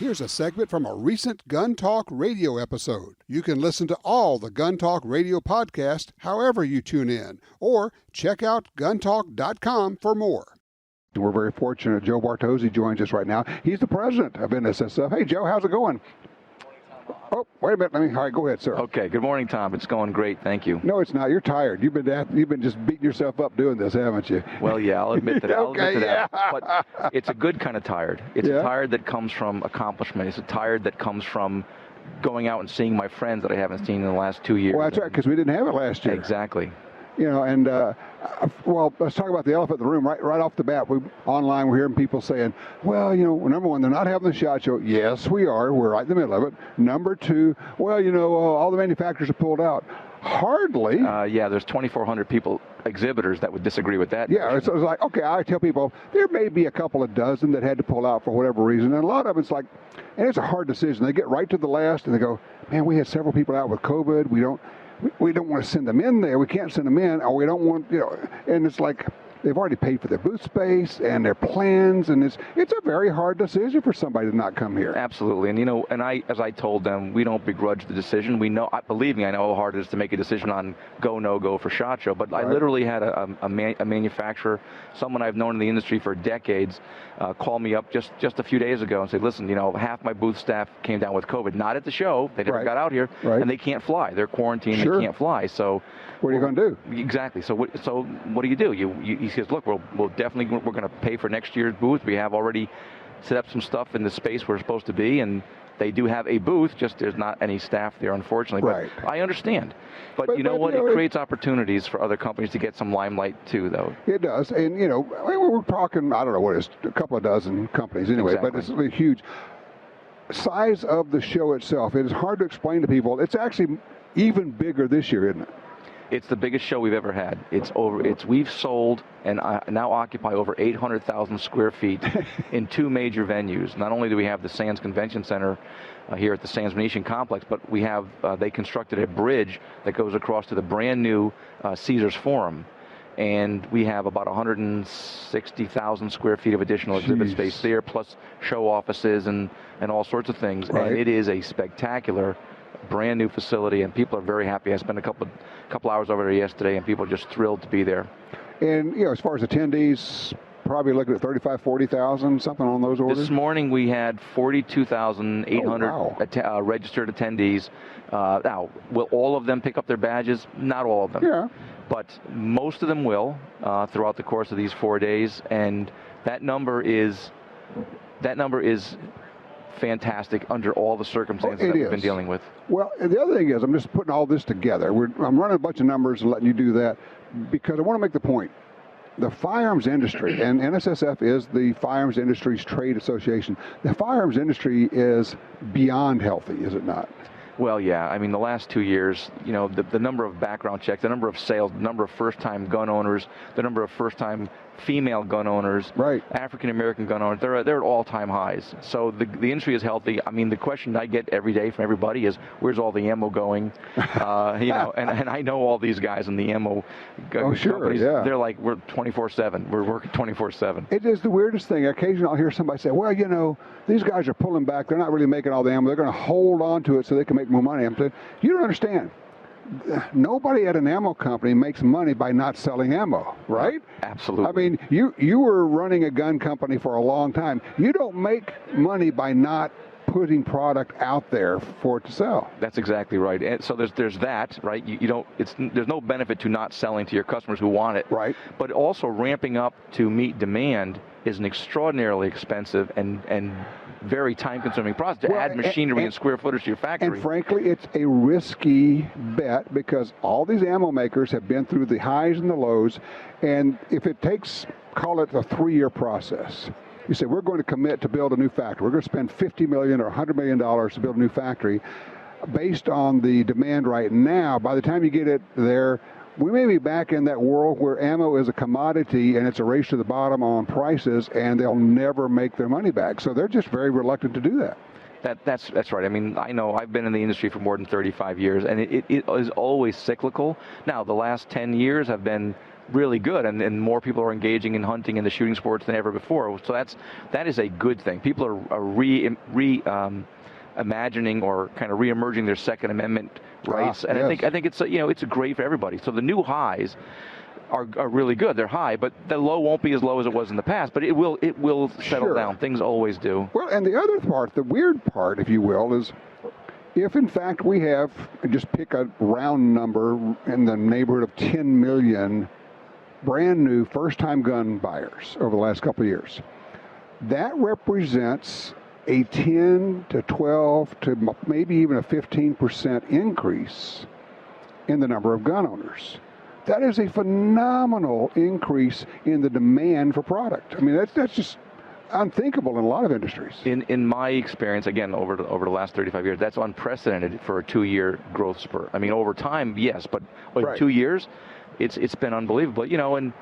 Here's a segment from a recent Gun Talk radio episode. You can listen to all the Gun Talk radio podcasts however you tune in, or check out guntalk.com for more. We're very fortunate. Joe Bartozzi joins us right now. He's the president of NSSF. Hey, Joe, how's it going? Oh, wait a minute. All right, go ahead, sir. Okay. Good morning, Tom. It's going great. Thank you. No, it's not. You're tired. You've been just beating yourself up doing this, haven't you? Well, yeah, I'll admit to that. Okay, But it's a good kind of tired. It's a tired that comes from accomplishment. It's a tired that comes from going out and seeing my friends that I haven't seen in the last 2 years. Well, that's right, because we didn't have it last year. Exactly. You know, and well, let's talk about the elephant in the room. Right off the bat, online we're hearing people saying, well, you know, number one, they're not having the SHOT Show. Yes, we are. We're right in the middle of it. Number two, well, you know, all the manufacturers have pulled out. Hardly. Yeah, there's 2,400 exhibitors that would disagree with that. Yeah, so it's like, okay, I tell people there may be a couple of dozen that had to pull out for whatever reason, and a lot of it's like, and it's a hard decision. They get right to the last, and they go, man, we had several people out with COVID. We don't want to send them in there. We can't send them in, or we don't want, you know, and it's like they've already paid for their booth space and their plans, and it's a very hard decision for somebody to not come here. Absolutely, and you know, and as I told them, we don't begrudge the decision. We know, believe me, I know how hard it is to make a decision on go, no go for SHOT Show, but right. I literally had a manufacturer, someone I've known in the industry for decades, call me up just a few days ago and say, listen, you know, half my booth staff came down with COVID, not at the show, they never got out here, and they can't fly. They're quarantined, they can't fly, so what are you going to do? Exactly. So what do you do? He says, look, we're going to pay for next year's booth. We have already set up some stuff in the space we're supposed to be, and they do have a booth, just there's not any staff there, unfortunately. Right. But I understand. But you know what? It creates opportunities for other companies to get some limelight, too, though. It does. And, you know, we're talking, I don't know what it is, a couple of dozen companies anyway, exactly. But it's really huge. Size of the show itself, it is hard to explain to people. It's actually even bigger this year, isn't it? It's the biggest show we've ever had. We've sold and now occupy over 800,000 square feet in two major venues. Not only do we have the Sands Convention Center here at the Sands Venetian Complex, but we have they constructed a bridge that goes across to the brand new Caesars Forum. And we have about 160,000 square feet of additional exhibit space there, plus show offices and all sorts of things. Right. And it is a spectacular brand new facility, and people are very happy. I spent a couple hours over there yesterday, and people are just thrilled to be there. And you know, as far as attendees, probably looking at 35,000, 40,000, something on those orders. This morning we had 42,800 registered attendees. Now, will all of them pick up their badges? Not all of them. Yeah. But most of them will throughout the course of these 4 days, and that number is fantastic under all the circumstances that we've been dealing with. Well, and the other thing is, I'm just putting all this together. I'm running a bunch of numbers and letting you do that because I want to make the point. The firearms industry, and NSSF is the Firearms Industries Trade Association, the firearms industry is beyond healthy, is it not? Well, yeah. I mean, the last 2 years, you know, the number of background checks, the number of sales, the number of first-time gun owners, the number of first-time female gun owners, African-American gun owners, they're at all-time highs. So the industry is healthy. I mean, the question I get every day from everybody is, where's all the ammo going? You know, and I know all these guys in the ammo companies. They're like, we're 24/7. We're working 24/7. It is the weirdest thing. Occasionally I'll hear somebody say, well, you know, these guys are pulling back. They're not really making all the ammo. They're going to hold on to it so they can make more money. I'm saying, you don't understand. Nobody at an ammo company makes money by not selling ammo, right? Absolutely. I mean, you were running a gun company for a long time. You don't make money by not putting product out there for it to sell. That's exactly right. And so there's that, right? You don't. There's no benefit to not selling to your customers who want it. Right. But also ramping up to meet demand is an extraordinarily expensive and very time-consuming process to add machinery and square footage to your factory. And frankly, it's a risky bet because all these ammo makers have been through the highs and the lows, and if it takes, call it a 3-year process, you say, we're going to commit to build a new factory. We're going to spend $50 million or $100 million to build a new factory. Based on the demand right now, by the time you get it there, we may be back in that world where ammo is a commodity and it's a race to the bottom on prices, and they'll never make their money back. So they're just very reluctant to do that. That's right. I mean, I know I've been in the industry for more than 35 years, and it is always cyclical. Now, the last 10 years have been really good, and more people are engaging in hunting and the shooting sports than ever before. So that is a good thing. People are imagining or kind of re-emerging their Second Amendment rights, and yes. I think it's it's great for everybody. So the new highs are really good. They're high, but the low won't be as low as it was in the past. But it will settle down. Things always do. Well, and the other part, the weird part, if you will, is if in fact we have, just pick a round number, in the neighborhood of 10 million brand new first-time gun buyers over the last couple of years, that represents a 10 to 12 to maybe even a 15% increase in the number of gun owners. That is a phenomenal increase in the demand for product. I mean, that's just unthinkable in a lot of industries. In my experience, again, over the last 35 years, that's unprecedented for a 2-year growth spurt. I mean, over time, yes, but in 2 years, it's been unbelievable. And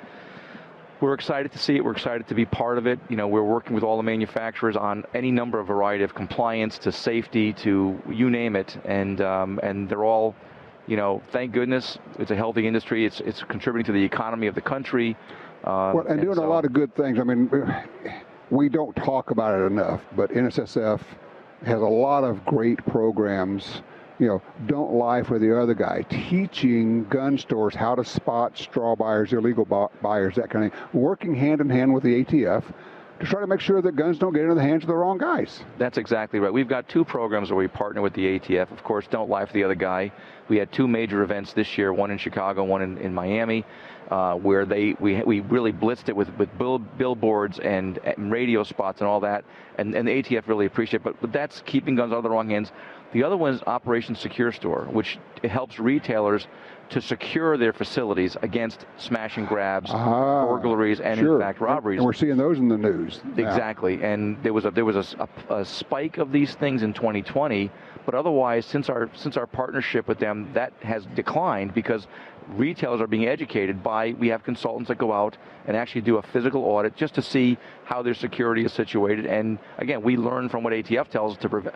we're excited to see it. We're excited to be part of it. We're working with all the manufacturers on any number of variety of compliance to safety to you name it, and they're all, thank goodness, it's a healthy industry. It's contributing to the economy of the country. And doing a lot of good things. I mean, we don't talk about it enough, but NSSF has a lot of great programs. Don't lie for the other guy, teaching gun stores how to spot straw buyers, illegal buyers, that kind of thing, working hand in hand with the ATF to try to make sure that guns don't get into the hands of the wrong guys. That's exactly right. We've got 2 programs where we partner with the ATF. Of course, don't lie for the other guy. We had 2 major events this year, one in Chicago, one in Miami, where we really blitzed it with billboards and radio spots and all that, and the ATF really appreciate it. But that's keeping guns out of the wrong hands. The other one is Operation Secure Store, which helps retailers to secure their facilities against smash and grabs, burglaries, and in fact robberies. And we're seeing those in the news now. Exactly. And there was a spike of these things in 2020, but otherwise, since our partnership with them, that has declined because retailers are being educated we have consultants that go out and actually do a physical audit just to see how their security is situated. And again, we learn from what ATF tells us to prevent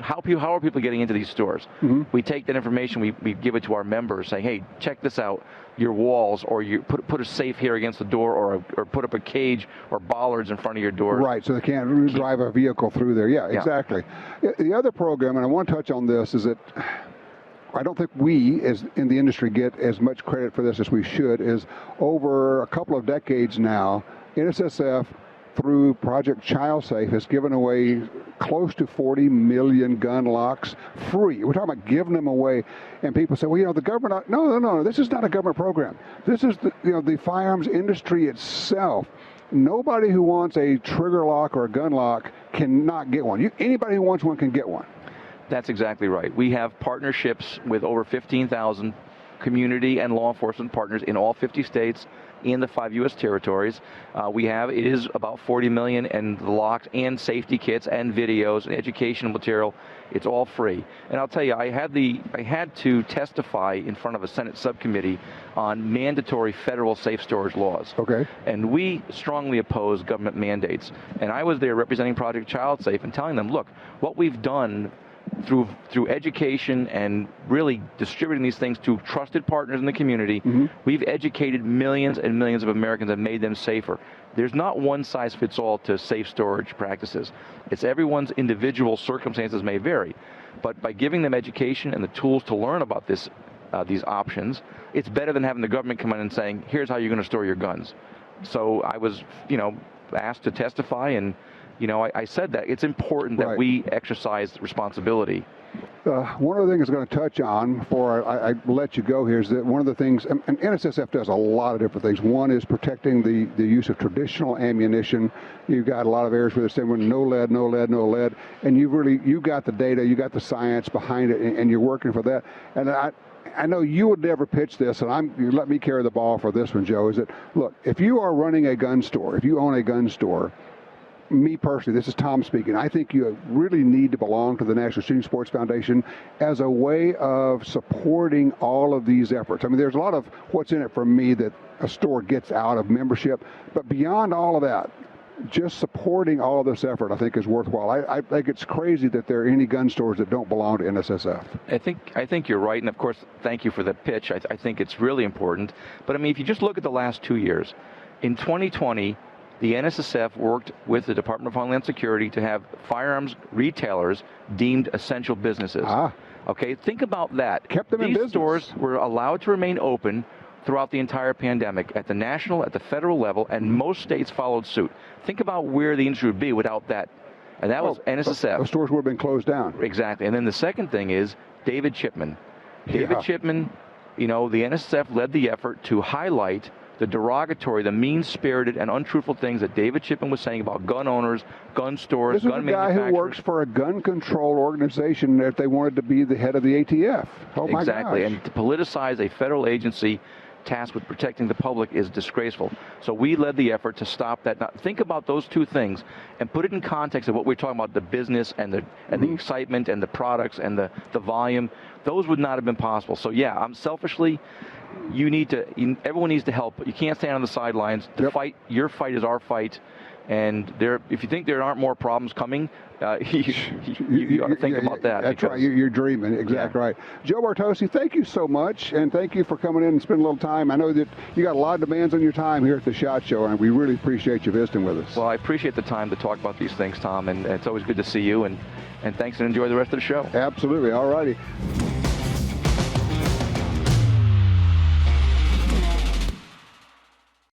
how are people getting into these stores. Mm-hmm. We take that information, we give it to our members, saying, hey, check this out, your walls, or you put a safe here against the door, or put up a cage or bollards in front of your door. Right, so they can't drive a vehicle through there. Yeah, exactly. The other program, and I want to touch on this, is that I don't think we, as in the industry, get as much credit for this as we should, is over a couple of decades now, NSSF, through Project Child Safe, has given away close to 40 million gun locks free. We're talking about giving them away, and people say, well, the government, no, this is not a government program. This is the firearms industry itself. Nobody who wants a trigger lock or a gun lock cannot get one. Anybody who wants one can get one. That's exactly right. We have partnerships with over 15,000 community and law enforcement partners in all 50 states and the 5 U.S. territories. It is about 40 million, and the locks and safety kits and videos and educational material, it's all free. And I'll tell you, I had to testify in front of a Senate subcommittee on mandatory federal safe storage laws. Okay. And we strongly oppose government mandates. And I was there representing Project Child Safe and telling them, look, what we've done through education and really distributing these things to trusted partners in the community, we've educated millions and millions of Americans and made them safer. There's not one size fits all to safe storage practices. It's everyone's individual circumstances may vary. But by giving them education and the tools to learn about these options, it's better than having the government come in and saying, here's how you're going to store your guns. So I was, asked to testify, and I said that it's important that we exercise responsibility. One of the things I'm going to touch on before I let you go here is that one of the things, and NSSF does a lot of different things. One is protecting the use of traditional ammunition. You've got a lot of areas where they're saying no lead, no lead, no lead, and you got the data, you got the science behind it, and you're working for that. And I know you would never pitch this, and you let me carry the ball for this one, Joe, is that, look, if you are running a gun store, if you own a gun store, me personally, this is Tom speaking, I think you really need to belong to the National Shooting Sports Foundation as a way of supporting all of these efforts. I mean, there's a lot of what's in it for me that a store gets out of membership, but beyond all of that, just supporting all of this effort, I think, is worthwhile. I think it's crazy that there are any gun stores that don't belong to NSSF. I think you're right, and of course, thank you for the pitch. I think it's really important. But I mean, if you just look at the last 2 years, in 2020, the NSSF worked with the Department of Homeland Security to have firearms retailers deemed essential businesses. Okay, think about that. Kept them in business. These stores were allowed to remain open throughout the entire pandemic at the national, at the federal level, and most states followed suit. Think about where the industry would be without that. And that was NSSF. The stores would have been closed down. Exactly. And then the second thing is David Chipman. David Chipman, the NSSF led the effort to highlight the derogatory, the mean-spirited and untruthful things that David Chipman was saying about gun owners, gun stores, gun manufacturers. This is a guy who works for a gun control organization that they wanted to be the head of the ATF. Oh, my gosh. Exactly. And to politicize a federal agency tasked with protecting the public is disgraceful. So we led the effort to stop that. Now, think about those two things and put it in context of what we're talking about, the business and the excitement and the products and the volume. Those would not have been possible. So, yeah, I'm selfishly, everyone needs to help. You can't stand on the sidelines. Fight, your fight is our fight. And if you think there aren't more problems coming, you ought to think about that. That's right. You're dreaming. Exactly right. Joe Bartozzi, thank you so much, and thank you for coming in and spending a little time. I know that you got a lot of demands on your time here at the SHOT Show, and we really appreciate you visiting with us. Well, I appreciate the time to talk about these things, Tom, and it's always good to see you. And thanks, and enjoy the rest of the show. Absolutely. All righty.